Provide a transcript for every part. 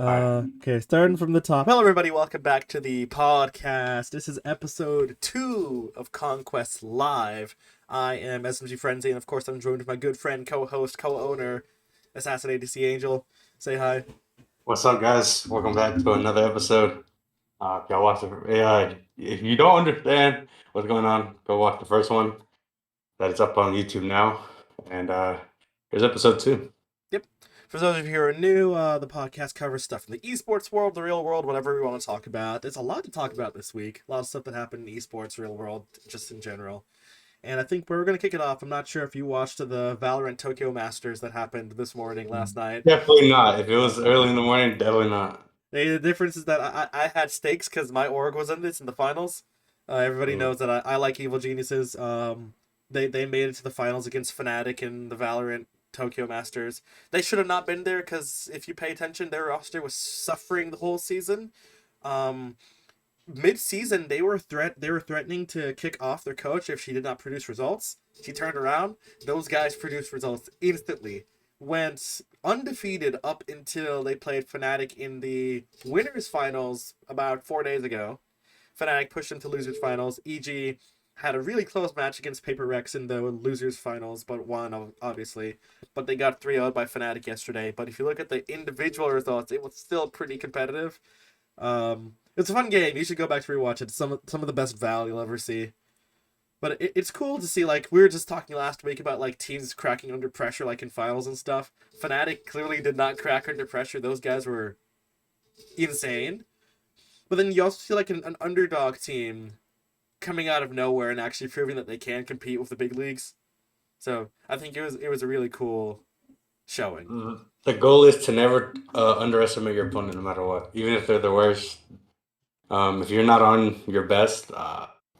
Alright. Okay, starting from the top. Hello, everybody. Welcome back to the podcast. This is episode 2 of Conquest Live. I am SMGFrenzy, and of course, I'm joined with my good friend, co host, co owner, AssassinADC Angel. Say hi. What's up, guys? Welcome back to another episode. If y'all watch the if you don't understand what's going on, go watch the first one. That is up on YouTube now. And here's episode 2. Yep. For those of you who are new, the podcast covers stuff in the esports world, the real world, whatever we want to talk about. There's a lot to talk about this week. A lot of stuff that happened in esports, real world, just in general. And I think we're going to kick it off. I'm not sure if you watched the Valorant Tokyo Masters that happened this morning, last night. Definitely not. If it was early in the morning, definitely not. The difference is that I had stakes because my org was in this in the finals. Everybody Mm. knows that I like Evil Geniuses. They made it to the finals against Fnatic in the Valorant Tokyo Masters. They should have not been there because if you pay attention, their roster was suffering the whole season. Um, Mid-season, they were threatening to kick off their coach if she did not produce results. She turned around. Those guys produced results instantly. Went undefeated up until they played Fnatic in the winners finals about 4 days ago. Fnatic pushed them to losers finals. EG had a really close match against Paper Rex in the losers finals, but won obviously. But they got 3-0 by Fnatic yesterday. But if you look at the individual results, it was still pretty competitive. It's a fun game. You should go back to rewatch it. It's some of the best Val you'll ever see. But it's cool to see, like, we were just talking last week about, like, teams cracking under pressure, like, in finals and stuff. Fnatic clearly did not crack under pressure. Those guys were insane. But then you also see, like, an underdog team coming out of nowhere and actually proving that they can compete with the big leagues. So I think it was a really cool showing. The goal is to never underestimate your opponent, no matter what, even if they're the worst. If you're not on your best,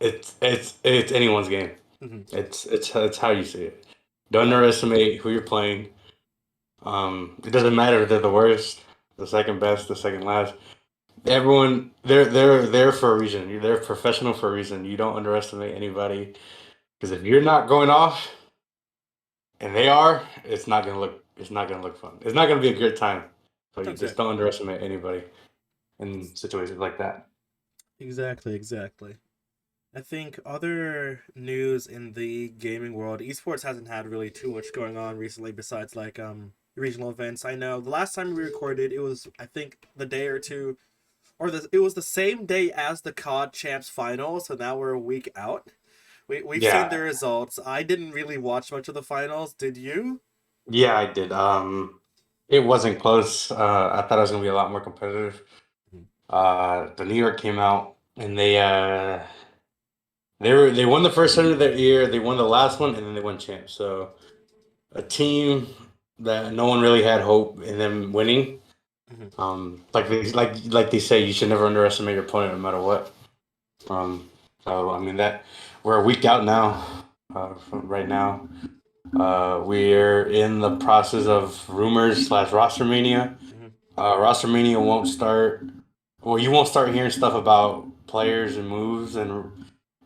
it's anyone's game. Mm-hmm. It's how you see it. Don't underestimate who you're playing. It doesn't matter if they're the worst, the second best, the second last. Everyone, they're there for a reason. They're professional for a reason. You don't underestimate anybody because if you're not going off and they are, it's not gonna look fun. It's not gonna be a good time. So you just Exactly. don't underestimate anybody in situations like that. Exactly. I think other news in the gaming world, esports hasn't had really too much going on recently besides like regional events. I know the last time we recorded, it was I think the day or two, it was the same day as the COD Champs final. So now we're a week out. We've seen the Yeah, results. I didn't really watch much of the finals. Did you? yeah, I did. It wasn't close. I thought it was gonna be a lot more competitive. The New York came out and they won the first tournament of their year. They won the last one, and then they won champs. So a team that no one really had hope in them winning. Mhm. Like they say, you should never underestimate your opponent, no matter what. Um, so I mean that we're a week out now. From right now, we're in the process of rumors slash roster mania. Mhm. Roster mania won't start. Well, you won't start hearing stuff about players and moves and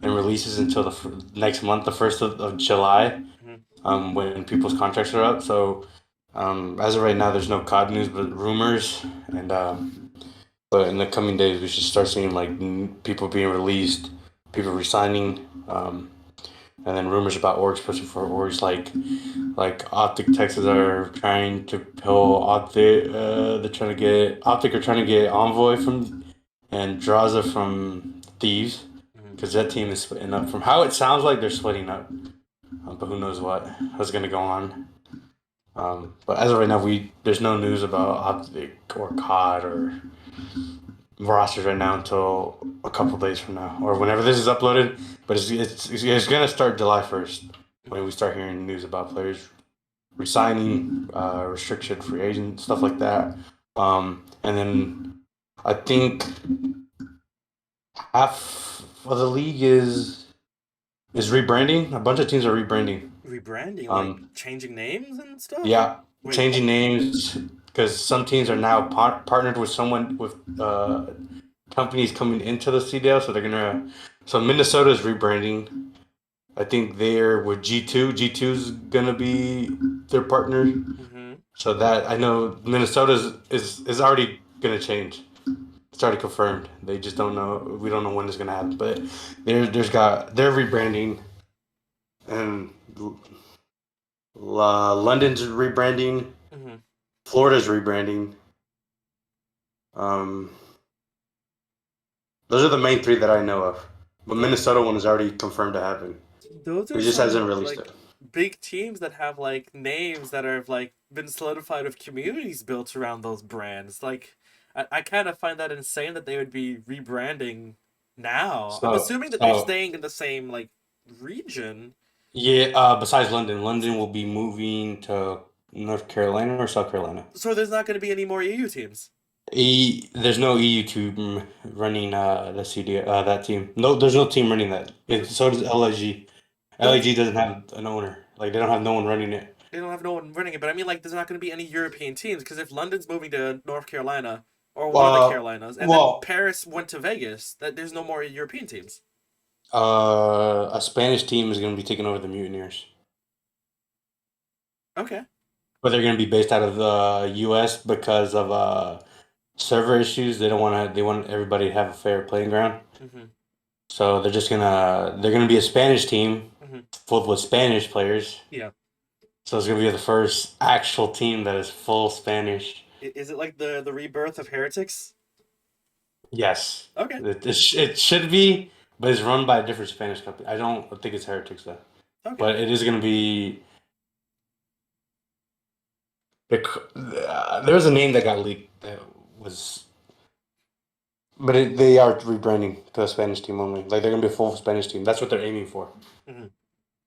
releases until next month, the 1st of July, Mhm. when people's contracts are up. So, as of right now, there's no COD news, but rumors. And but in the coming days, we should start seeing like people being released, people resigning, and then rumors about orgs pushing for orgs like Optic Texas are trying to pull Optic. They're trying to get Optic are trying to get Envoy from and Draza from Thieves Mhm. because that team is splitting up. From how it sounds like, they're splitting up, but who knows what's going to go on. But as of right now, we there's no news about Optic or COD or rosters right now until a couple days from now or whenever this is uploaded. But it's going to start July 1st when we start hearing news about players resigning, restricted free agent stuff like that. And then I think half of the league is rebranding. A bunch of teams are rebranding. Rebranding, like Um, changing names and stuff. yeah, Wait, what? changing names because some teams are now partnered with someone with companies coming into the CDL, so they're gonna. So Minnesota is rebranding. I think they're with G2. G2 is gonna be their partner. Mm-hmm. So that I know Minnesota is already gonna change. It's already confirmed. They just don't know. We don't know when it's gonna happen. But they're rebranding, and London's rebranding. Hmm. Florida's rebranding. Um, those are the main three that I know of. But Minnesota one is already confirmed to happen. Those It are just hasn't some released it. like big teams that have like names that have like been solidified with communities built around those brands. Like I kind of find that insane that they would be rebranding now. I'm So, assuming that they're so staying in the same like region. yeah. Besides London, London will be moving to North Carolina or South Carolina. So there's not going to be any more EU teams. There's no EU team running the CD that team. No, there's no team running that. So does LIG. But LIG doesn't have an owner. Like they don't have no one running it. they don't have no one running it. But I mean, like, there's not going to be any European teams because if London's moving to North Carolina or one of the Carolinas, and then Well, Paris went to Vegas, that there's no more European teams. a Spanish team is going to be taking over the Mutineers, Okay. but they're going to be based out of the U.S. because of server issues. They don't want to. They want everybody to have a fair playing ground. Hmm. So they're gonna be a Spanish team Hmm. full with Spanish players. Yeah. So it's gonna be the first actual team that is full Spanish. Is it like the rebirth of Heretics? Yes, Okay. it should be, but it's run by a different Spanish company. I don't think it's Heretics though, Okay. but it is gonna be. There was a name that got leaked that was, but they are rebranding to a Spanish team only. Like they're gonna be a full Spanish team. That's what they're aiming for. Hmm.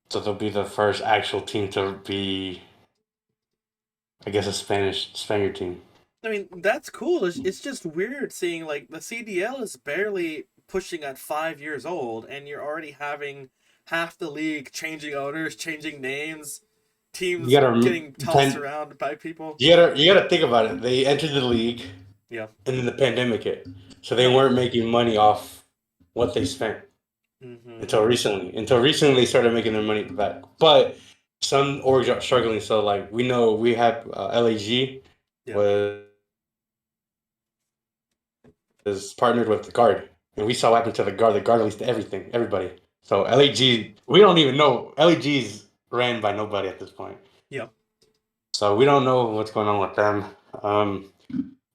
So they'll be the first actual team to be, I guess, a Spaniard team. I mean, that's cool. It's just weird seeing like the CDL is barely pushing at 5 years old, and you're already having half the league changing owners, changing names, You teams gotta getting tossed around by people. you gotta think about it. They entered the league, Yeah. and then the pandemic hit, so they Right. weren't making money off what they spent Hmm. until recently. Until recently, they started making their money back. But some orgs are struggling. So like we know we have LAG Yeah. was partnered with the guard, and we saw what happened to the guard. The guard released everything, everybody. So LAG, we don't even know. LAG's ran by nobody at this point. Yeah. So we don't know what's going on with them. Um,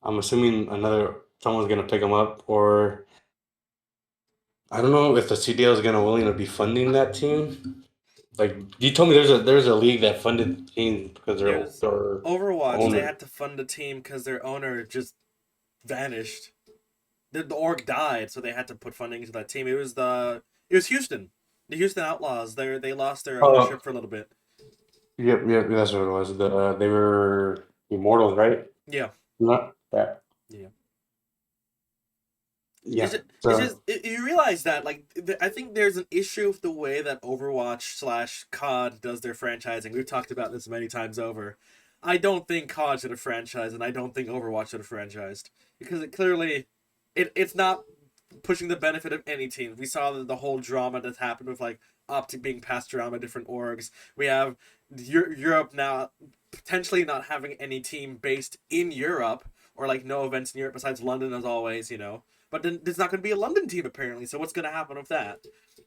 I'm assuming someone's gonna pick them up, or I don't know if the CDL is gonna willing to be funding that team. Like you told me, there's a league that funded the team because There's their Overwatch. They owner. had to fund a team because their owner just vanished. The org died, so they had to put funding into that team. It was Houston, the Houston Outlaws. They lost their Oh, ownership for a little bit. yep, that's what it was. They were immortals, right? Yeah. Not that. Yeah. Yeah. It's So just you realize that like I think there's an issue with the way that Overwatch slash COD does their franchising. We've talked about this many times over. I don't think COD should have franchised, and I don't think Overwatch should have franchised because it clearly it's not pushing the benefit of any team. We saw the whole drama that's happened with like Optic being passed around by different orgs. We have Europe now potentially not having any team based in Europe or like no events in Europe besides London as always, you know. But then there's not going to be a London team apparently. So what's going to happen with that?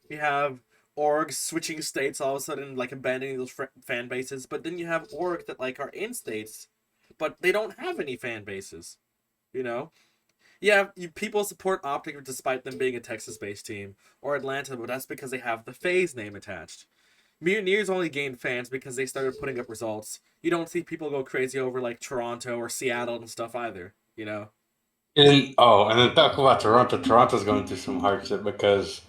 We have orgs switching states all of a sudden, like abandoning those fan bases. But then you have orgs that like are in states, but they don't have any fan bases. You know, yeah, people support Optic despite them being a Texas-based team or Atlanta, but that's because they have the FaZe name attached. Mutineers only gained fans because they started putting up results. You don't see people go crazy over like Toronto or Seattle and stuff either. You know. and then talk about Toronto. Toronto's going through some hardship because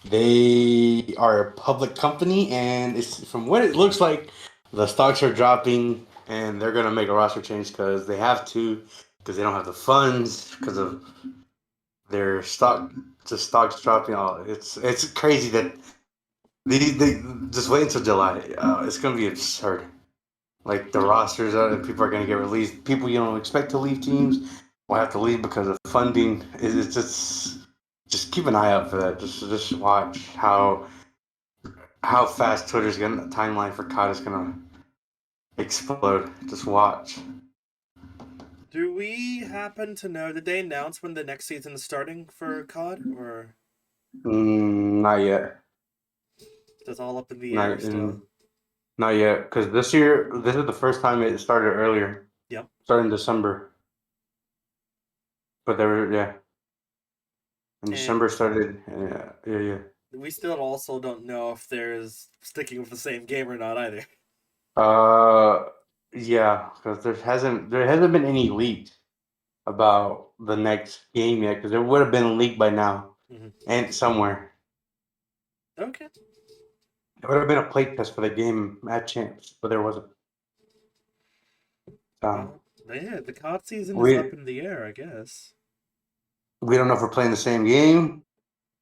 they are a public company, and it's from what it looks like, the stocks are dropping, and they're gonna make a roster change because they have to, because they don't have the funds because of their stocks dropping. Oh, it's crazy that they just wait until July. It's gonna be absurd. Like the rosters, people are gonna get released. People you don't expect to leave teams will have to leave because of funding. It's just keep an eye out for that. Just watch how fast Twitter's gonna timeline for COD is gonna explode. Just watch. Do we happen to know? Did they announce when the next season is starting for COD, or Not yet. is it all up in the air Not still? not yet. Because this year, this is the first time it started earlier. Yep. Started in December. But they were, yeah. In And December started. Yeah, yeah, yeah. we still also don't know if there's sticking with the same game or not either. Uh, yeah. Because there hasn't been any leaks about the next game yet. Because there would have been a leak by now, Hmm. and somewhere. Okay. It would have been a play test for the game at Champs, but there wasn't. Um, Well, yeah, the COD season is up we in the air, I guess. we don't know if we're playing the same game.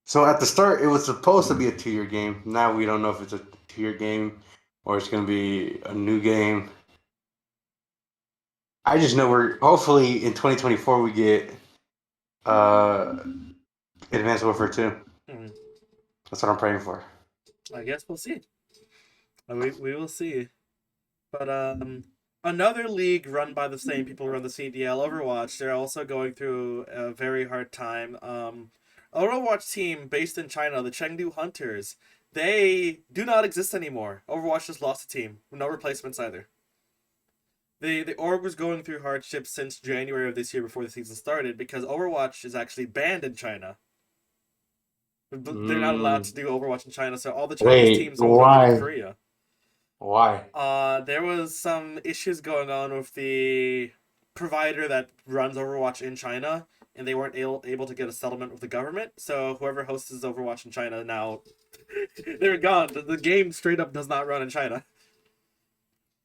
So at the start, it was supposed to be a 2-year game. Now we don't know if it's a 2-year game or it's going to be a new game. I just know we're hopefully in 2024 we get uh Advanced Warfare 2. Hmm. That's what I'm praying for. I guess we'll see. We will see. But another league run by the same people who run the CDL, Overwatch, they're also going through a very hard time. Overwatch team based in China, the Chengdu Hunters, they do not exist anymore. Overwatch just lost a team, no replacements either. The org was going through hardships since January of this year before the season started because Overwatch is actually banned in China. They're not allowed to Mm, do Overwatch in China, so all the Chinese wait, teams moved over to why? Korea. Why? There was some issues going on with the provider that runs Overwatch in China, and they weren't able to get a settlement with the government. So whoever hosts Overwatch in China now, they're gone. The game straight up does not run in China.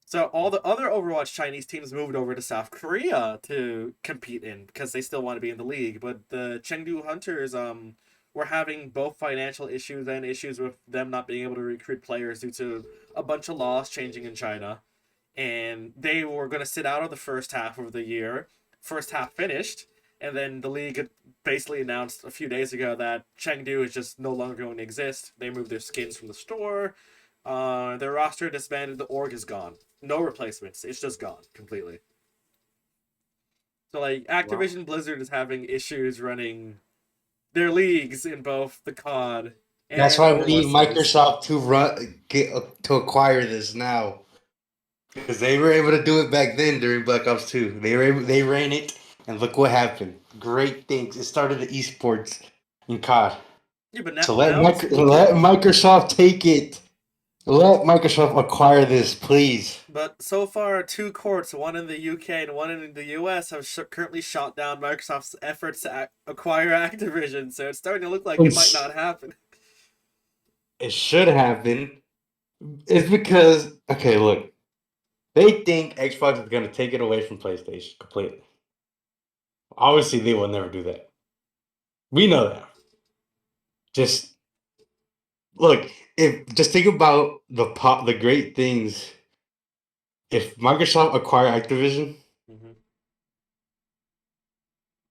So all the other Overwatch Chinese teams moved over to South Korea to compete in because they still want to be in the league. But the Chengdu Hunters were having both financial issues and issues with them not being able to recruit players due to a bunch of laws changing in China. And they were going to sit out of the first half of the year. First half finished, and then the league basically announced a few days ago that Chengdu is just no longer going to exist. They moved their skins from the store. Their roster disbanded. The org is gone. No replacements. It's just gone completely. So like Well, Activision Blizzard is having issues running their leagues in both the COD that's and why we Overwatch need series. Microsoft to acquire this now. Because they were able to do it back then during Black Ops 2. They ran it, and look what happened. Great things. It started the esports in COD. Yeah, but So now it's let moving. Microsoft take it. Let Microsoft acquire this, please. But so far, two courts, one in the UK and one in the US, have currently shot down Microsoft's efforts to acquire Activision. So it's starting to look like it might It's, not happen. it should happen. It's because okay, look, they think Xbox is gonna take it away from PlayStation completely. Obviously, they will never do that. We know that. Just look, if just think about the great things. If Microsoft acquire Activision, Mm-hmm.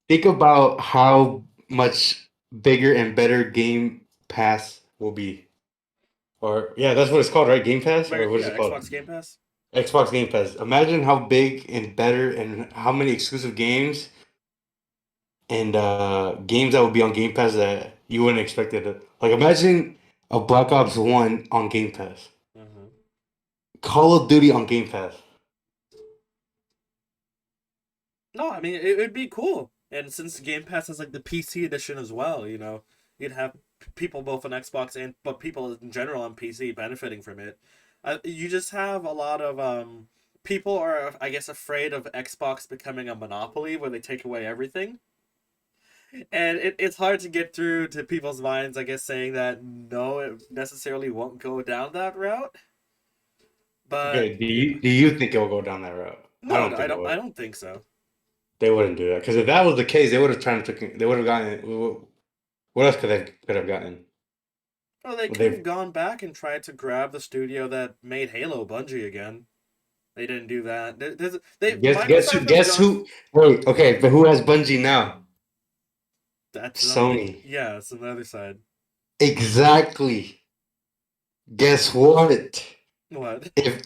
think about how much bigger and better Game Pass will be. Or yeah, that's what it's called, right? Game Pass, or what is Yeah, it called? Xbox Game Pass. Xbox Game Pass. Imagine how big and better and how many exclusive games and games that would be on Game Pass that you wouldn't expect it to. Like imagine a Black Ops 1 on Game Pass. Mm-hmm. Call of Duty on Game Pass. No, I mean it'd be cool. And since Game Pass has like the PC edition as well, you'd have people both on Xbox and but people in general on PC benefiting from it. You just have a lot of people are I guess afraid of Xbox becoming a monopoly where they take away everything. And it's hard to get through to people's minds, I guess, saying that no, it necessarily won't go down that route. But Okay, do you think it will go down that route? I no, don't think it I would. don't think so. They wouldn't do that because if that was the case, they would have tried to. They would have gotten. What else could have gotten? Well, they Well, could have they gone back and tried to grab the studio that made Halo Bungie again. They didn't do that. Microsoft has guess gone. who? Wait, okay, but who has Bungie now? That's another. Sony. Yeah, it's another side. Exactly. Guess what? What? If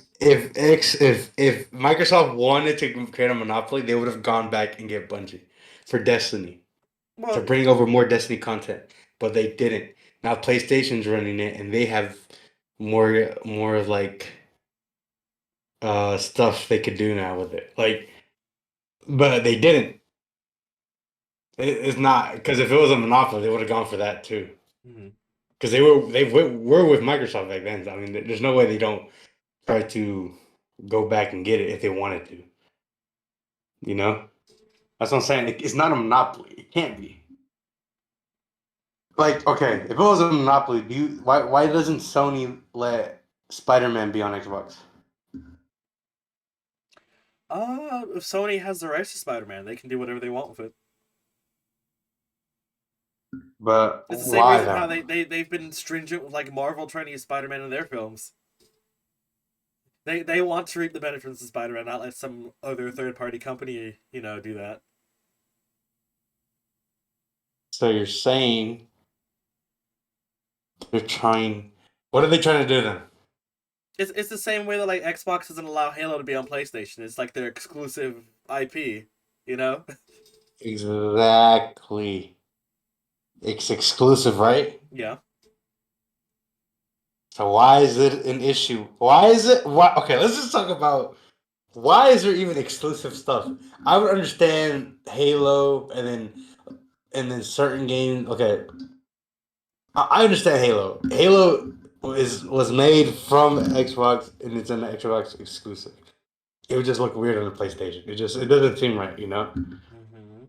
Microsoft wanted to create a monopoly, they would have gone back and get Bungie for Destiny to Well, bring over more Destiny content, but they didn't. Now PlayStation's running it, and they have more like stuff they could do now with it. Like, but they didn't. It's not because if it was a monopoly, they would have gone for that too. mhm. Because were with Microsoft back then. I mean, there's no way they don't try to go back and get it if they wanted to. You know, that's what I'm saying. It's not a monopoly. It can't be. Like, okay, if it was a monopoly, why doesn't Sony let Spider-Man be on Xbox? If Sony has the rights to Spider-Man, they can do whatever they want with it. But It's the same why reason how though? they've been stringent with like Marvel trying to use Spider-Man in their films. They want to reap the benefits of Spider-Man, not let some other third-party company, do that. So you're saying they're trying? What are they trying to do then? It's the same way that like Xbox doesn't allow Halo to be on PlayStation. It's like their exclusive IP, you know? Exactly. It's exclusive, right? Yeah. So why is it an issue? Why is it? Why? Okay, let's just talk about why is there even exclusive stuff? I would understand Halo and then certain games. Okay, I understand Halo. Halo was made from Xbox and it's an Xbox exclusive. It would just look weird on the PlayStation. It doesn't seem right, you know. Mm-hmm.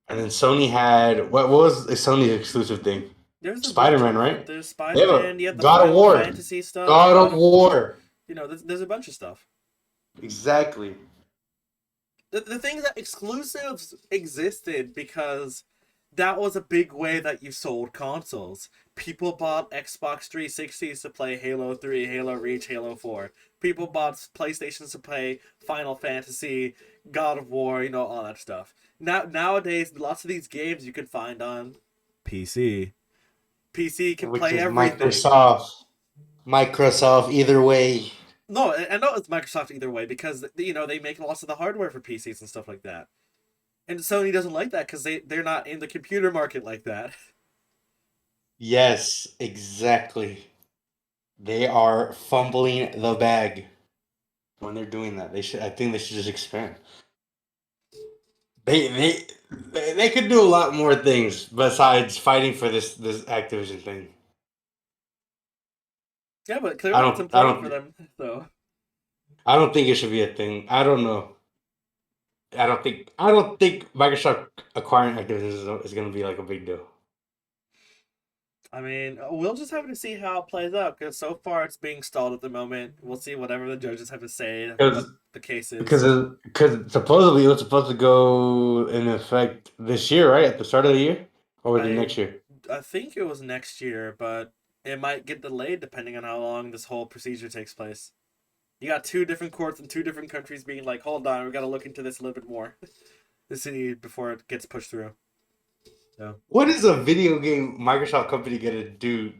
And then Sony had what was a Sony's exclusive thing? There's a Spider bunch Man, of right? there's They have a Spider-Man. You have the God of Final War. Fantasy stuff. God God of of War. War. There's a bunch of stuff. Exactly. The thing is that exclusives existed because that was a big way that you sold consoles. People bought Xbox 360s to play Halo 3, Halo Reach, Halo 4. People bought PlayStations to play Final Fantasy, God of War, all that stuff. Nowadays, lots of these games you can find on PC. PC can Which play is everything. Microsoft. Microsoft, either way. No, I know it's Microsoft either way because they make lots of the hardware for PCs and stuff like that. And Sony doesn't like that because they're not in the computer market like that. Yes, exactly. They are fumbling the bag when they're doing that. They should. I think they should just expand. They they they could do a lot more things besides fighting for this Activision thing. Yeah, but I clearly it's don't I important for don't them. So I don't think it should be a thing. I don't know. I don't think Microsoft acquiring Activision is going to be like a big deal. I mean, we'll just have to see how it plays out because so far it's being stalled at the moment. We'll see whatever the judges have to say, what Because the case because is. because supposedly it was supposed to go in effect this year, right at the start of the year, or was it I next year? I think it was next year, but it might get delayed depending on how long this whole procedure takes place. You got two different courts in two different countries being like, "Hold on, we got to look into this a little bit more." The city before it gets pushed through. So What is a video game Microsoft company gonna do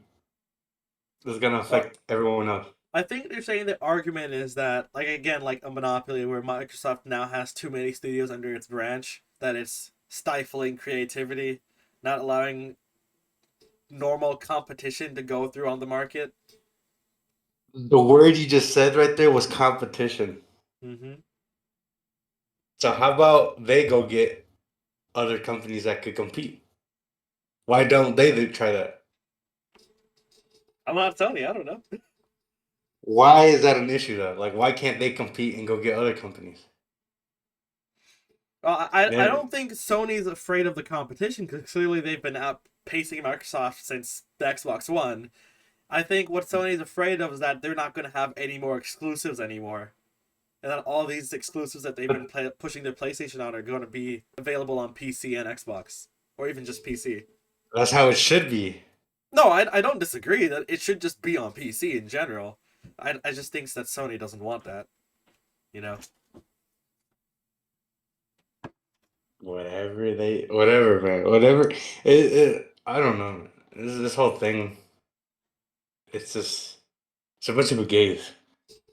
that's gonna well, affect everyone else? I think they're saying the argument is that, like again, like a monopoly where Microsoft now has too many studios under its branch, that it's stifling creativity, not allowing normal competition to go through on the market. The word you just said right there was competition. Mm-hmm. So how about they go get other companies that could compete? Why don't they try that? I'm not telling you, I don't know. Why is that an issue though? Like, why can't they compete and go get other companies? Well, I They're, don't think Sony's afraid of the competition because clearly they've been outpacing Microsoft since the Xbox One. I think what Sony's afraid of is that they're not going to have any more exclusives anymore, and that all these exclusives that they've been pushing their PlayStation on are going to be available on PC and Xbox, or even just PC. that's how it should be. No, I don't disagree that it should just be on PC in general. I just think that Sony doesn't want that, you know. Whatever, man, whatever. I don't know. Man. This whole thing, it's a bunch of gays.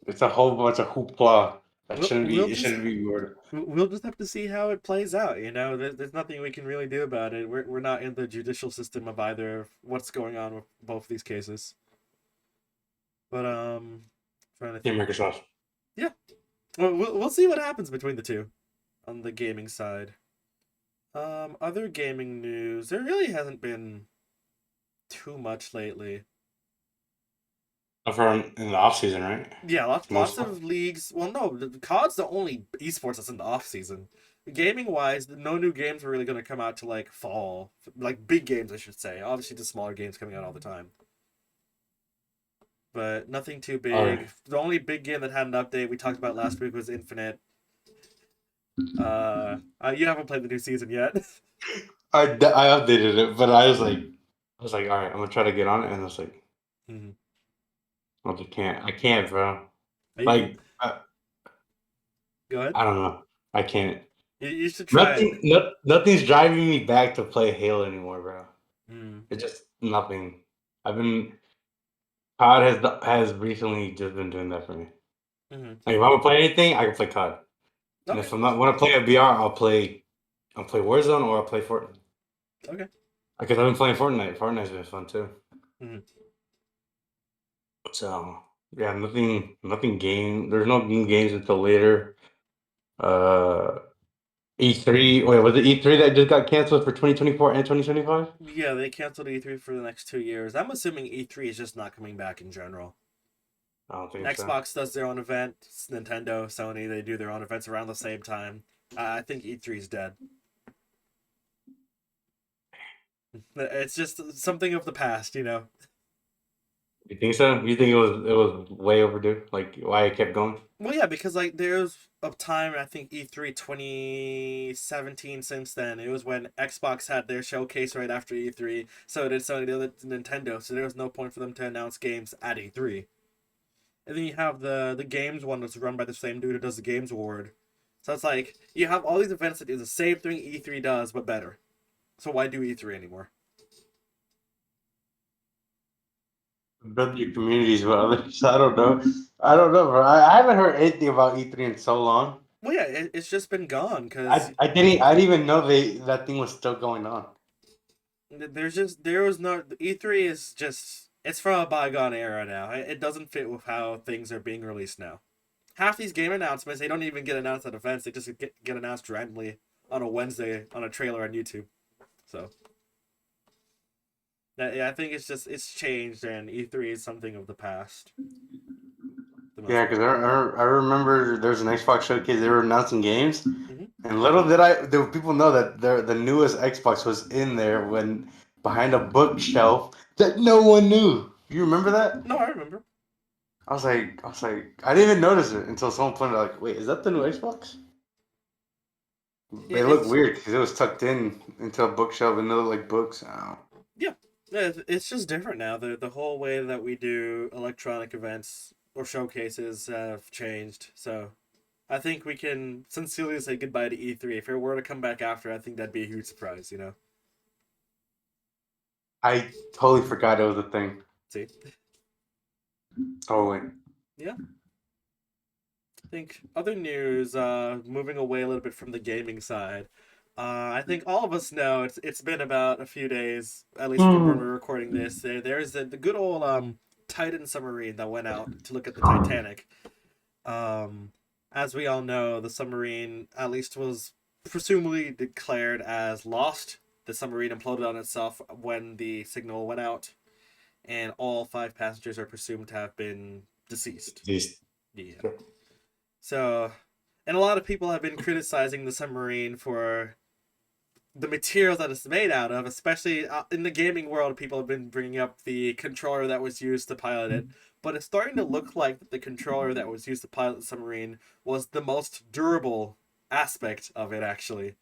It's a whole bunch of hoopla. That We'll shouldn't we'll be. It just shouldn't be word. we'll just have to see how it plays out. There's nothing we can really do about it. We're not in the judicial system of either of what's going on with both these cases. But trying to Team think. Microsoft. Yeah, well, we'll see what happens between the two on the gaming side. Other gaming news. There really hasn't been too much lately. For in the off season, right? Yeah, lots Mostly. of leagues. Well, no, the COD's the only esports that's in the off season. Gaming wise, no new games are really going to come out to like fall, like big games, I should say. Obviously, the smaller games coming out all the time, but nothing too All right. big. The only big game that had an update we talked about last week was Infinite. You haven't played the new season yet. I updated it, but I was like, all right, I'm gonna try to get on it, and it's like, Mhm. I just can't. I can't, bro. You Like, go ahead. I don't know. I can't. You should try it. Nothing's driving me back to play Halo anymore, bro. Mm. It's just nothing. I've been COD has recently just been doing that for me. Hmm. Like if I'm gonna play anything, I can play COD. And Okay. if I'm not want to play a VR, I'll play Warzone or I'll play Fortnite. Okay. Because I've been playing Fortnite. Fortnite's been fun too. Hmm. So yeah, nothing game. There's no new games until later. Uh, E3. Wait, was it E3 that just got canceled for 2024 and 2025? Yeah, they canceled E3 for the next 2 years. I'm assuming E3 is just not coming back in general. I don't think so. Xbox does their own event. Nintendo, Sony, they do their own events around the same time. I think E3 is dead. It's just something of the past. You think so? You think it was way overdue? Like why it kept going? Well, yeah, because like there's a time I think E3 2017. Since then, it was when Xbox had their showcase right after E3. So did Sony, did Nintendo. So there was no point for them to announce games at E3. And then you have the games one that's run by the same dude who does the Games Award. So it's like you have all these events that do the same thing E3 does, but better. So why do E3 anymore? Build your communities with others. I don't know. I don't know, bro. I haven't heard anything about E3 in so long. Well, yeah, it's just been gone because I didn't even know that thing was still going on. there was no E3 is just it's from a bygone era now. It doesn't fit with how things are being released now. Half these game announcements they don't even get announced at events. They just get announced randomly on a Wednesday on a trailer on YouTube. So yeah, I think it's changed and E3 is something of the past. The most Yeah, because part. I remember there was an Xbox showcase. They were announcing games, Hmm. and little did people know that the newest Xbox was in there when behind a bookshelf that no one knew. You remember that? No, I remember. I didn't even notice it until someone pointed out, like, wait, is that the new Xbox? It looked It's weird because it was tucked in into a bookshelf and it looked like books. Oh. Yeah, it's just different now. The whole way that we do electronic events or showcases have changed. So I think we can sincerely say goodbye to E3. If it were to come back after, I think that'd be a huge surprise. I totally forgot it was a thing. See? Totally. Yeah. I think other news, moving away a little bit from the gaming side. I think all of us know it's been about a few days, at least from when Hmm. we're recording this. There's the good old Titan submarine that went out to look at the Titanic. Um, as we all know, the submarine at least was presumably declared as lost. The submarine imploded on itself when the signal went out, and all five passengers are presumed to have been deceased. Jeez. Yeah. So, and a lot of people have been criticizing the submarine for the material that it's made out of, especially in the gaming world. People have been bringing up the controller that was used to pilot it, but it's starting to look like the controller that was used to pilot the submarine was the most durable aspect of it, actually.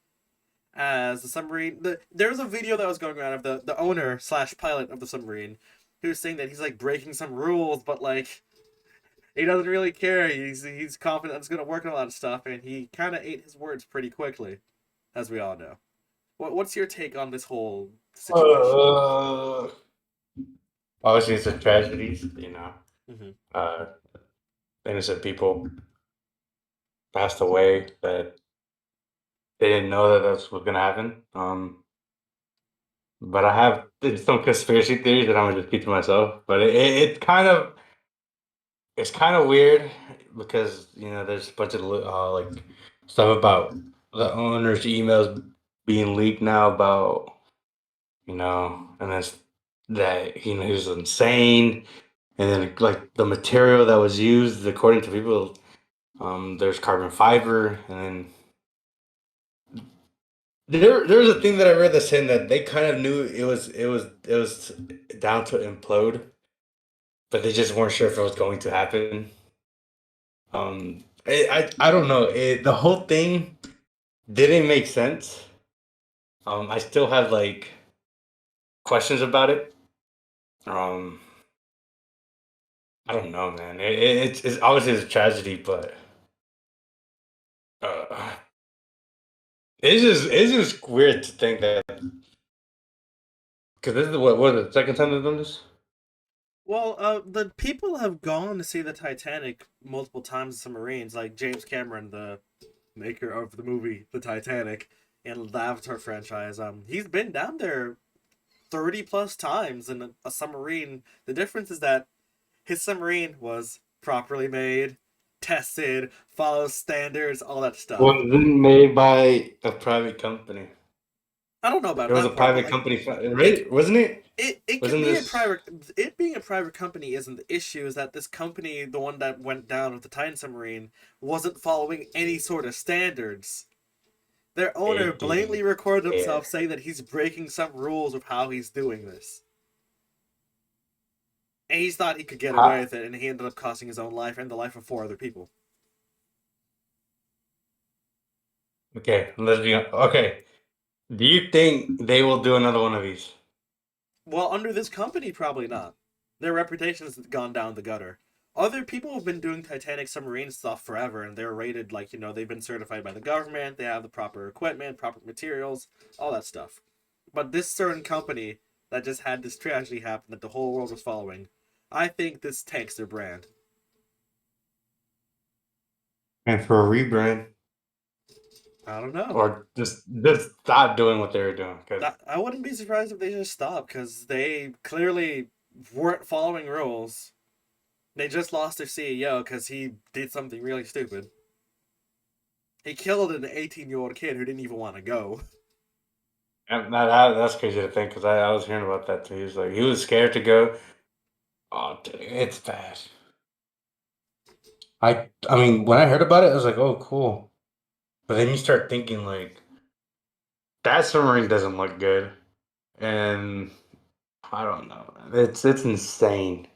As the submarine, there was a video that was going around of the owner slash pilot of the submarine, who was saying that he's like breaking some rules, but like he doesn't really care. He's confident it's gonna work on a lot of stuff, and he kind of ate his words pretty quickly, as we all know. What's your take on this whole situation? Obviously, it's a tragedy, you know. Hmm. Uh, innocent people passed away that they didn't know that that's what's gonna happen. But I have some conspiracy theories that I'm gonna just keep to myself. But it's kind of weird because there's a bunch of like stuff about the owner's emails being leaked now about and then that he was insane, and then like the material that was used according to people, there's carbon fiber, and then there was a thing that I read that saying that they kind of knew it was down to implode, but they just weren't sure if it was going to happen. I don't know. The whole thing didn't make sense. I still have like questions about it. Um, I don't know, man. It's obviously it's a tragedy, but uh, it's just weird to think that because this is what is the second time they've done this. Well, the people have gone to see the Titanic multiple times in submarines, like James Cameron, the maker of the movie The Titanic and the Avatar franchise. He's been down there 30 plus times in a submarine. The difference is that his submarine was properly made, tested, follows standards, all that stuff. Wasn't made by a private company. I don't know about It was a that part, but private like company, it right? Wasn't it? it can Wasn't be a this? private, it being a private company isn't the issue. Is that this company, the one that went down with the Titan submarine, wasn't following any sort of standards. Their owner They blatantly didn't recorded himself care. saying that he's breaking some rules of how he's doing this, and he thought he could get away How, with it, and he ended up costing his own life and the life of four other people. okay, let's be okay. Do you think they will do another one of these? Well, under this company, probably not. Their reputation has gone down the gutter. Other people have been doing Titanic submarine stuff forever, and they're rated like, they've been certified by the government, they have the proper equipment, proper materials, all that stuff. But this certain company that just had this tragedy happen that the whole world was following, I think this tanks their brand. And for a rebrand, I don't know. or just stop doing what they were doing? Because I wouldn't be surprised if they just stopped because they clearly weren't following rules. They just lost their CEO because he did something really stupid. He killed an 18-year-old kid who didn't even want to go. that's crazy to think. Because I was hearing about that too. He was like he was scared to go. Oh, dude, it's bad. I mean, when I heard about it, I was like, oh, cool. But then you start thinking like that submarine doesn't look good, and I don't know. It's insane.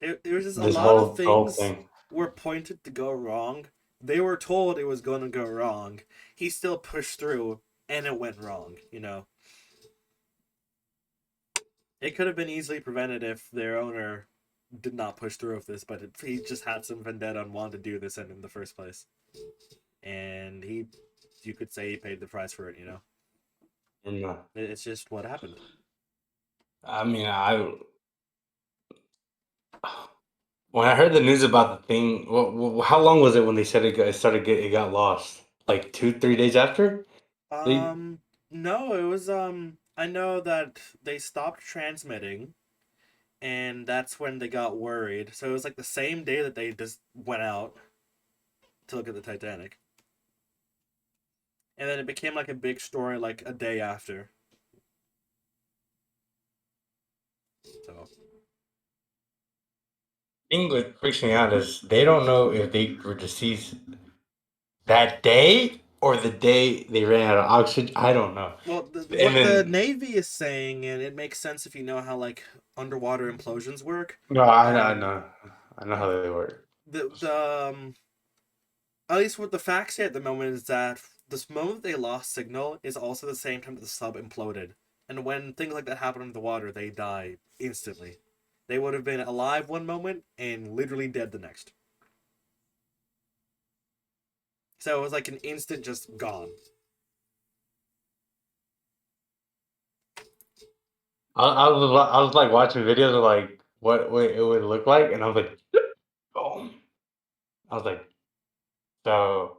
It was just a This lot of whole things thing. were pointed to go wrong. They were told it was going to go wrong. He still pushed through, and it went wrong. It could have been easily prevented if their owner did not push through with this, but he just had some vendetta and wanted to do this in the first place. And you could say he paid the price for it. And, It's just what happened. I mean, when I heard the news about the thing, how long was it when they said it got lost? Like 2, 3 days after they. No, it was I know that they stopped transmitting and that's when they got worried. So it was like the same day that they just went out to look at the Titanic. And then it became like a big story like a day after. So Thing what freaks me out is they don't know if they were deceased that day or the day they ran out of oxygen. I don't know. well, And what the then Navy is saying, and it makes sense if you know how like underwater implosions work. no, Um, I know how they work. the at least what the facts say at the moment is that this moment they lost signal is also the same time that the sub imploded. And when things like that happen under the water, they die instantly. They would have been alive one moment and literally dead the next. So it was like an instant just gone. I was like watching videos of like what it would look like, and I was like, oh. I was like, so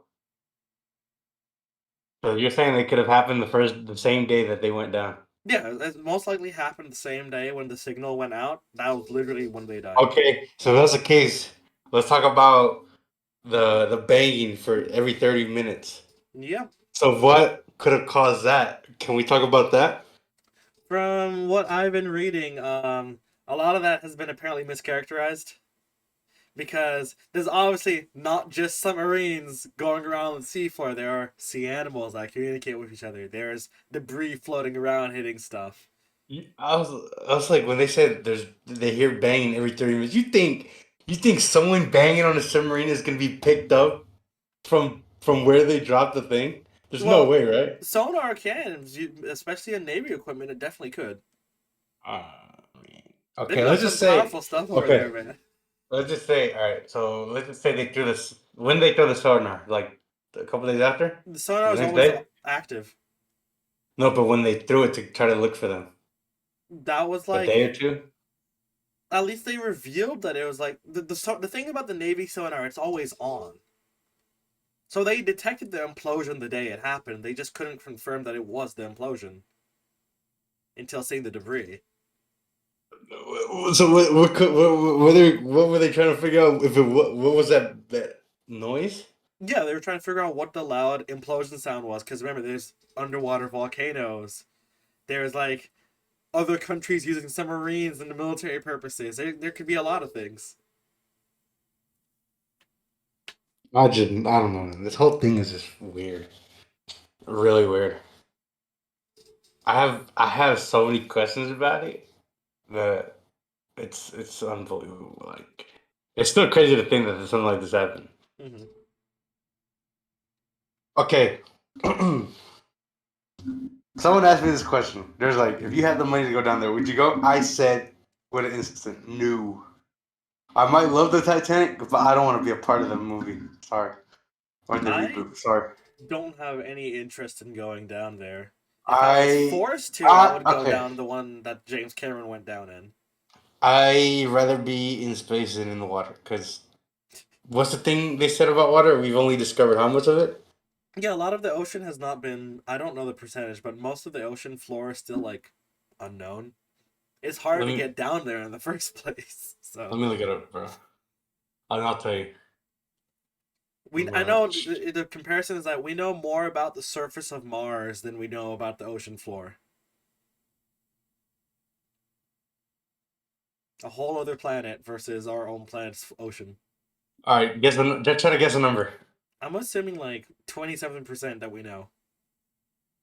so you're saying they could have happened the same day that they went down? Yeah, it most likely happened the same day when the signal went out. That was literally when they died. Okay, so if that's the case, let's talk about the banging for every 30 minutes. Yeah. So what could have caused that? Can we talk about that? From what I've been reading, a lot of that has been apparently mischaracterized because there's obviously not just submarines going around the seafloor. There are sea animals that communicate with each other. There's debris floating around hitting stuff. I was like when they said they hear banging every 30 minutes. You think someone banging on a submarine is gonna be picked up from where they dropped the thing? There's no Well, way, right? sonar can, especially in Navy equipment, it definitely could. Man. They've Okay, got let's some just say. powerful stuff over there, Okay, man. let's just say. All right, so let's just say they threw this. When they throw the sonar, like a couple days after, The sonar the is next always day. active. No, but when they threw it to try to look for them, That was a day or like, two. at least they revealed that it was like the thing about the Navy sonar, it's always on. So they detected the implosion the day it happened. They just couldn't confirm that it was the implosion until seeing the debris. So what were they trying to figure out if what was that noise? Yeah, they were trying to figure out what the loud implosion sound was because remember, there's underwater volcanoes. There's like other countries using submarines and military purposes. There could be a lot of things. I don't know. This whole thing is just weird, really weird. I have so many questions about it that it's unbelievable. Like it's still crazy to think that something like this happened. Hmm. Okay, someone asked me this question. There's like, if you had the money to go down there, would you go? I said with an instant, no. I might love the Titanic, but I don't want to be a part of the movie. Sorry. Or the I reboot. Sorry. don't have any interest in going down there. If I was I forced to, I would go okay. down the one that James Cameron went down in. I rather be in space than in the water. Cause what's the thing they said about water? We've only discovered how much of it? Yeah, a lot of the ocean has not been. I don't know the percentage, but most of the ocean floor is still like unknown. It's hard Let to me get down there in the first place. let So me look it up, bro. I'll tell you. I know Much. the comparison is that we know more about the surface of Mars than we know about the ocean floor. A whole other planet versus our own planet's ocean. All right, just try to guess a number. I'm assuming like 27% that we know.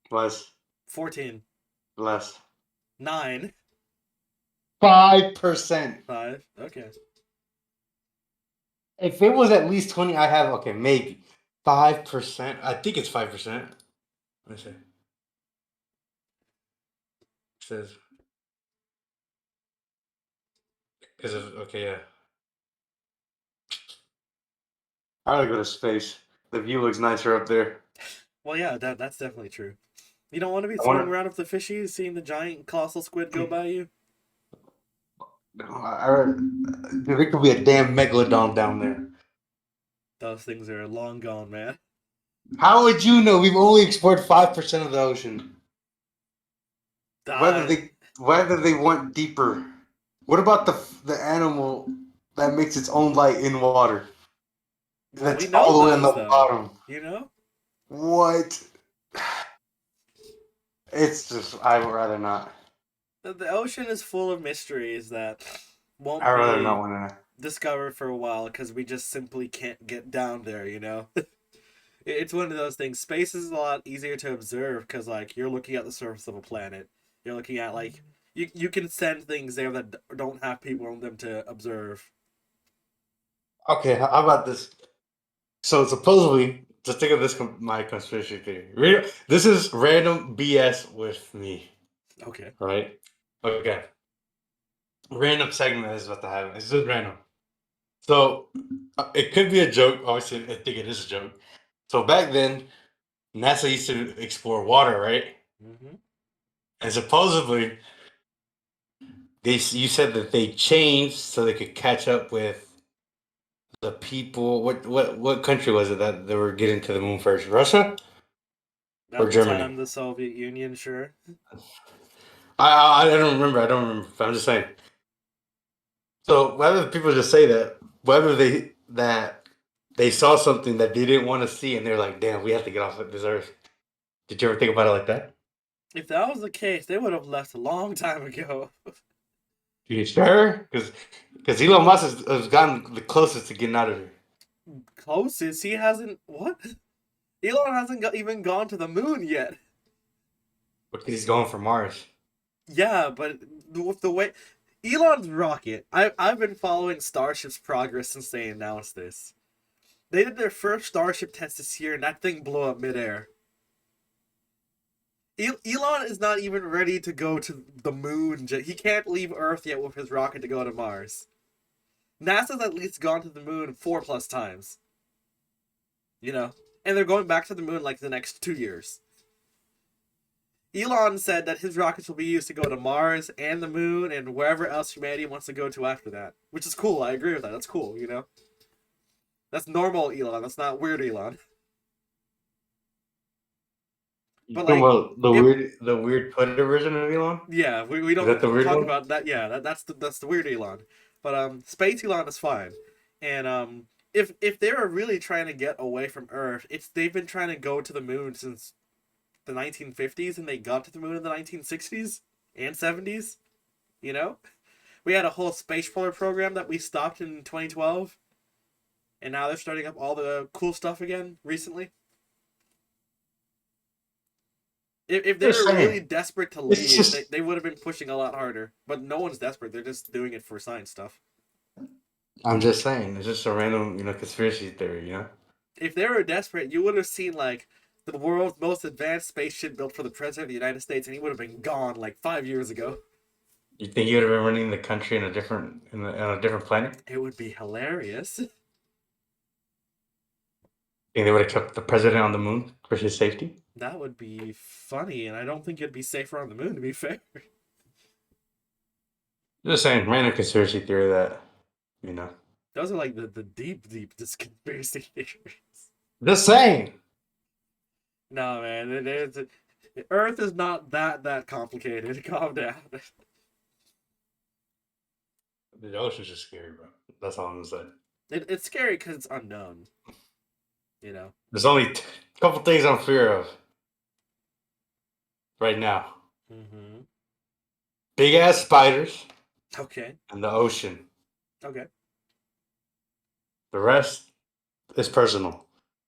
Less. 14, Less. 9, 5%. 5. Okay. If it was at least 20, I have okay, maybe. 5%. I think it's 5%. Let me see. It says because of okay, yeah. I gotta go to space. The view looks nicer up there. Well, yeah, that's definitely true. You don't want to be I swimming want around with the fishies, seeing the giant colossal squid go to. by you. There could be a damn megalodon down there. Those things are long gone, man. How would you know? We've only explored 5% of the ocean. Whether Uh, they went deeper. What about the animal that makes its own light in water? well, we That's know all the way on those the though. bottom. You know, What? It's just I would rather not. the ocean is full of mysteries that I won't would rather not be want to. discovered for a while because we just simply can't get down there. You know, it's one of those things. Space is a lot easier to observe because like you're looking at the surface of a planet. You're looking at like you can send things there that don't have people on them to observe. Okay, how about this? So supposedly, just think of this my conspiracy theory. This is random BS with me, Okay. right? Okay, random segment is what I have. It's just random. So it could be a joke. Obviously, I think it is a joke. So back then, NASA used to explore water, right? Mm-hmm. And supposedly, you said that they changed so they could catch up with the people. What country was it that they were getting to the moon first? Russia or At the Germany? time, the Soviet Union, sure. I don't remember. I don't remember. I'm just saying. So whether people just say that, whether they saw something that they didn't want to see, and they're like, "Damn, we have to get off of this earth." Did you ever think about it like that? If that was the case, they would have left a long time ago. You sure? Because Elon Musk has gotten the closest to getting out of here. Closest, he hasn't. What? Elon hasn't even gone to the moon yet. Because he's going for Mars. Yeah, but with the way Elon's rocket, I've been following Starship's progress since they announced this. They did their first Starship test this year, and that thing blew up midair. Elon is not even ready to go to the moon. He can't leave Earth yet with his rocket to go to Mars. NASA's at least gone to the moon 4+ times. You know, and they're going back to the moon like the next 2 years. Elon said that his rockets will be used to go to Mars and the moon and wherever else humanity wants to go to after that, which is cool. I agree with that. That's cool. That's normal Elon. That's not weird Elon. You But talking like, about if the weird Twitter version of Elon? yeah, we Is don't that the weird talk one? about that. Yeah, that's the weird Elon. But space Elon is fine. And if they were really trying to get away from Earth, they've been trying to go to the moon since the 1950s, and they got to the moon in the 1960s and 70s. You know, we had a whole space program that we stopped in 2012, and now they're starting up all the cool stuff again recently. If they Just were really saying. desperate to It's leave, just. they would have been pushing a lot harder. But no one's desperate. They're just doing it for science stuff. I'm just saying. It's just a random, conspiracy theory. If they were desperate, you would have seen like the world's most advanced spaceship built for the president of the United States, and he would have been gone like 5 years ago. You think you would have been running the country on a different planet? It would be hilarious. Think they would have kept the president on the moon for his safety? That would be funny, and I don't think it'd be safer on the moon. To be fair, Just saying, random conspiracy theory that you know. those are like the deep conspiracy theories. Just saying. No man, Earth is not that complicated. Calm down. The ocean's just scary, bro. That's all I'm gonna say. It's scary because it's unknown. You know. There's only a couple things I'm fear of right now. Mm-hmm. Big ass spiders Okay. and the ocean. Okay. The rest is personal.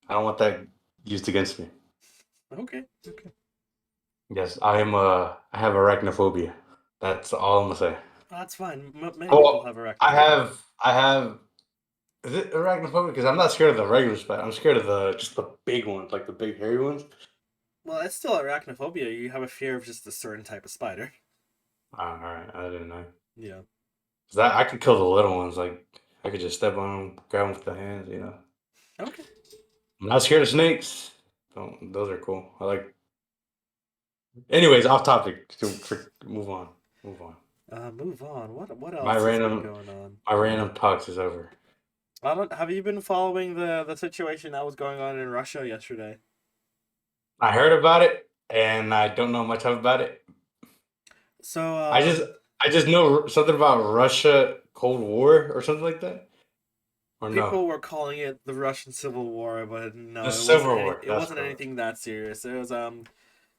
I don't want that used against me. Okay. Okay. Yes, I have arachnophobia. That's all I'm gonna say. That's fine. Many people Oh, have I arachnophobia. have. Is it arachnophobia? Because I'm not scared of the regular spider. I'm scared of the big ones, like the big hairy ones. Well, it's still arachnophobia. You have a fear of just a certain type of spider. All right, I didn't know. Yeah. 'Cause I could kill the little ones. Like I could just step on them, grab them with the hands. Okay. I'm not scared of snakes. Those are cool. I like. Anyways, off topic. Move on. Move on. Move on. What My else has been random going on? my random talks is over. I don't. Have you been following the situation that was going on in Russia yesterday? I heard about it, and I don't know much about it. So I just I just know something about Russia Cold War or something like that. Or no, people were calling it the Russian Civil War, but the no, it wasn't Civil any. War. It That's wasn't correct. anything that serious. It was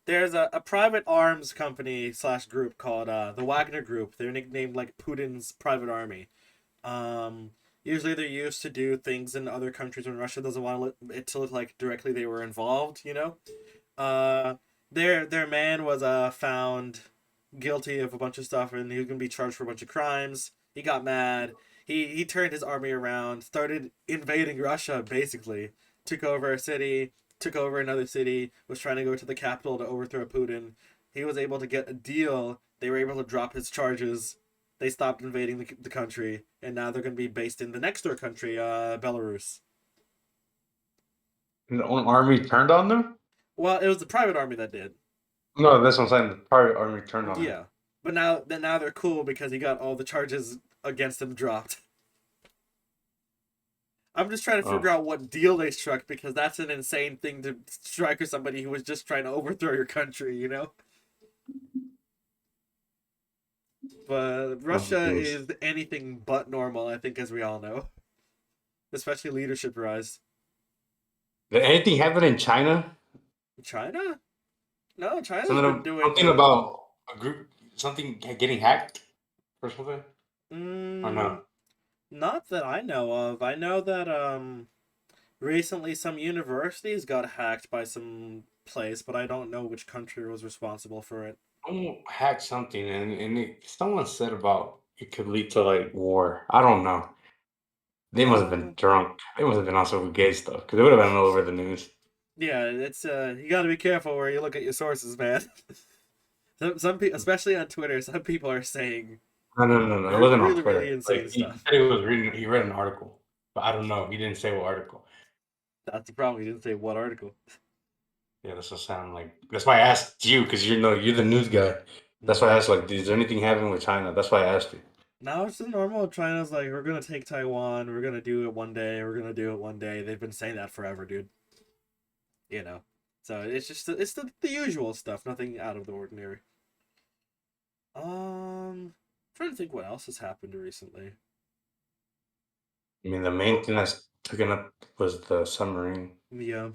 There's a private arms company slash group called the Wagner Group. They're nicknamed like Putin's private army. Um, Usually they're used to do things in other countries when Russia doesn't want it to look like directly they were involved. Uh, their man was found guilty of a bunch of stuff, and he was gonna be charged for a bunch of crimes. He got mad. He turned his army around, started invading Russia. Basically, took over a city, took over another city. Was trying to go to the capital to overthrow Putin. He was able to get a deal. They were able to drop his charges. They stopped invading the country, and now they're going to be based in the next door country, Belarus. And the own army turned on them. Well, it was the private army that did. No, that's what I'm saying. The private army turned on them. Yeah, but now they're cool because he got all the charges against him dropped. I'm just trying to figure Oh, out what deal they struck because that's an insane thing to strike with somebody who was just trying to overthrow your country, you know? But oh Russia jeez. is anything but normal, I think, as we all know, especially leadership rise. Did anything happen in China? China? No, China's been Something, doing something about a group, something getting hacked or something? Or mm, no? not that I know of. I know that recently some universities got hacked by some place, but I don't know which country was responsible for it. Someone hacked something, and someone said about it could lead to like war. I don't know. They must have been Uh, drunk. They must have been on some gay stuff because it would have been all over the news. yeah, it's you got to be careful where you look at your sources, man. Some people, especially on Twitter, some people are saying No, no, no, no. It wasn't on really, really Twitter. Like insane he stuff. said, he was reading. He read an article, but I don't know. He didn't say what article. That's the problem. He didn't say what article. Yeah, that's what sound like. That's why I asked you because you know you're the news guy. That's why I asked like, is there anything happening with China? That's why I asked you. Now it's the normal. China's like, we're gonna take Taiwan. We're gonna do it one day. We're gonna do it one day. They've been saying that forever, dude. You know. So it's just it's the usual stuff. Nothing out of the ordinary. Trying to think what else has happened recently. I mean, the main thing that's taken up was the submarine. Yeah,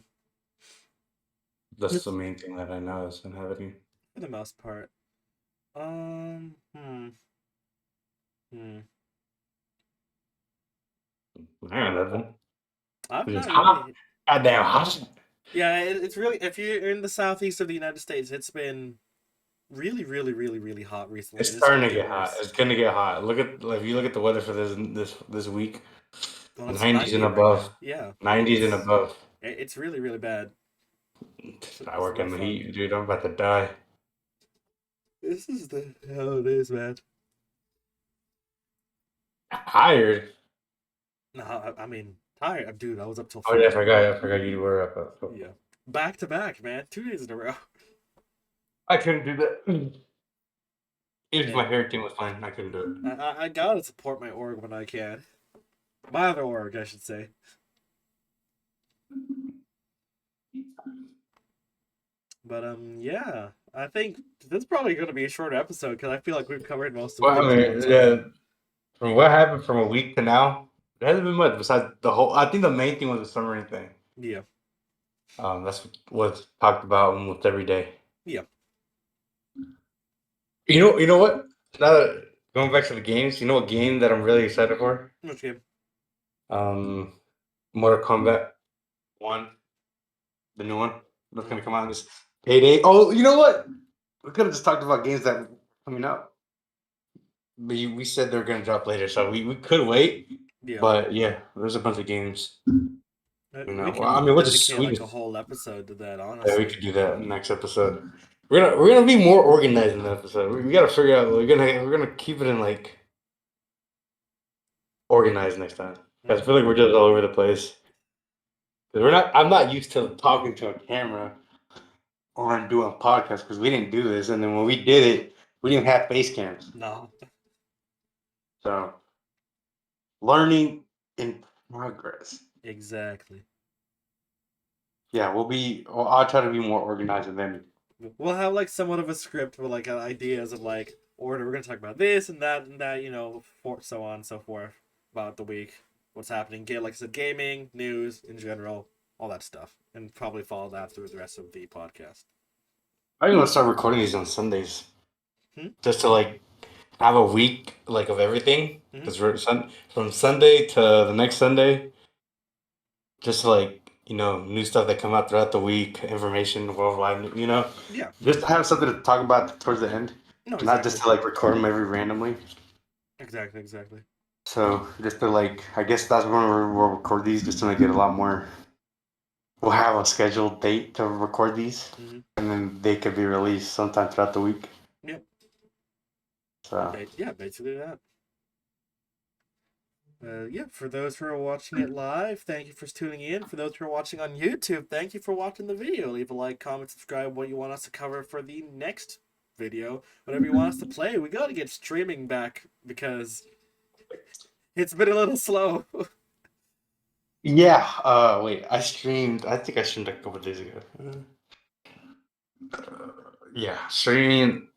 That's the it's main thing that I know is happening. for the most part. Hmm. Hmm. I got nothing. I've It's not hot. really. Goddamn hot. Yeah, it's really if you're in the southeast of the United States, it's been really, really, really, really hot recently, It's and it's gonna starting to get get hot. worse. It's gonna get hot. Look at like if you look at the weather for this week, Well, it's 90s and 90 right above. now. Yeah, 90s and above. it's really, really bad. I It's work no in the fun. heat, dude. I'm about to die. This is the how it is, man. Tired. No, I mean tired, dude. I was up till Oh yeah, 4. I forgot you were up. Yeah, back to back, man. 2 days in a row. I couldn't do that. Even if Yeah, my hair team was fine, I couldn't do it. I gotta support my org when I can. My other org, I should say. But yeah, I think this is probably gonna be a short episode because I feel like we've covered most of the Well, things I we want mean, to talk yeah. about. From what happened from a week to now, there hasn't been much besides the whole. I think the main thing was the submarine thing. Yeah, That's what's talked about almost every day. yeah. You know what? Now that going back to the games, you know what game that I'm really excited for? Which game? Um, Mortal Kombat One, the new one that's gonna come Mm, out this payday. Oh, you know what? We could have just talked about games that are coming out, but we said they're gonna drop later, so we could wait. yeah. But yeah, there's a bunch of games. You We know, well, I can mean, dedicate like a whole episode to that, yeah, we honestly. could do that next episode. We're gonna be more organized in the episode. We gotta figure out. We're gonna keep it in like organized next time. 'Cause I Hmm. feel like we're just all over the place. 'Cause we're not. I'm not used to talking to a camera or doing podcasts because we didn't do this. And then when we did it, we didn't have face cams. No, So learning in progress. exactly. Yeah, we'll be. Well, I'll try to be more organized and then. We'll have like somewhat of a script with like ideas of like order. We're gonna talk about this and that, for so on and so forth about the week, what's happening. Get like I said, gaming, news in general, all that stuff, and probably follow that through the rest of the podcast. I'm gonna start recording these on Sundays Hmm? just to like have a week like of everything Hmm. because from Sunday to the next Sunday, just like new stuff that come out throughout the week, information worldwide, Yeah. just to have something to talk about towards the end, No, not just exactly. to like record them every randomly. Exactly. Exactly. So just to like, I guess that's when we'll record these just to make it a lot more. We'll have a scheduled date to record these, Hmm. and then they could be released sometime throughout the week. Yep. So Yeah, basically that. Yeah, for those who are watching it live, thank you for tuning in. For those who are watching on YouTube, thank you for watching the video. Leave a like, comment, subscribe what you want us to cover for the next video. Whatever you want us to play. We gotta get streaming back because it's been a little slow. Yeah. Wait. I streamed. I think I streamed a couple days ago. Yeah, streaming.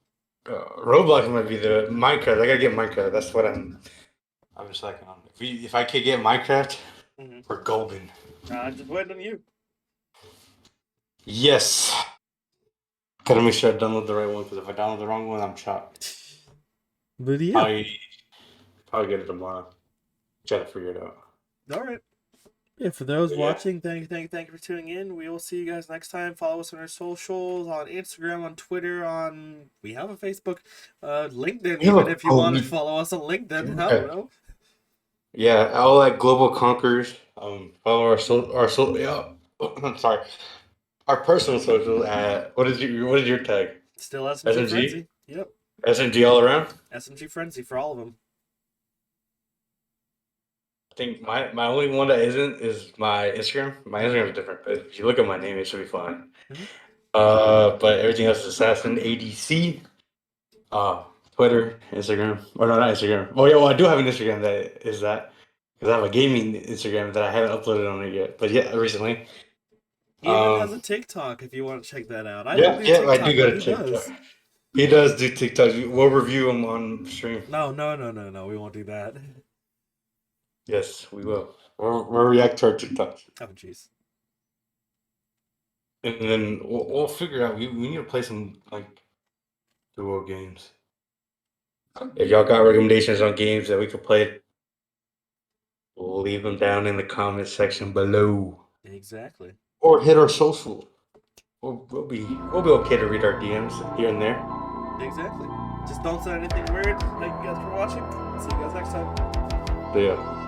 Roblox might be the Minecraft. I gotta get Minecraft. That's what I'm just like on. If I could get Minecraft, Mm-hmm. we're golden. Just waiting on you. Yes. Gotta make sure I download the right one because if I download the wrong one, I'm chopped. But yeah. Probably get it tomorrow. Try to figure it out. All right. Yeah, for those Yeah. watching, thank you for tuning in. We will see you guys next time. Follow us on our socials, on Instagram, on Twitter, we have a Facebook, LinkedIn, even if you want to follow us on LinkedIn. I don't know. Yeah, all like Global Conquerors. Follow yeah. I'm sorry. Our personal socials at what is your tag? Still SMG SMG? Frenzy. Yep. SMG all around? SMG Frenzy for all of them. I think my only one that isn't is my Instagram. My Instagram is different, but if you look at my name, it should be fine. Mhm. But everything else is AssassinADC. Twitter, Instagram, or no, not Instagram. Oh yeah, well I do have an Instagram that is that because I have a gaming Instagram that I haven't uploaded on it yet. But yeah, recently. He even has a TikTok if you want to check that out. I Yeah, don't do yeah, I TikTok, do go but to he TikTok. does. He does do TikToks. We'll review him on stream. No. We won't do that. Yes, we will. We'll react to our TikToks. Oh, jeez. And then we'll figure out. We need to play some like duo games. If y'all got recommendations on games that we could play, we'll leave them down in the comment section below. Exactly. Or hit our social. We'll be okay to read our DMs here and there. Exactly. Just don't say anything weird. Thank you guys for watching. See you guys next time. So yeah.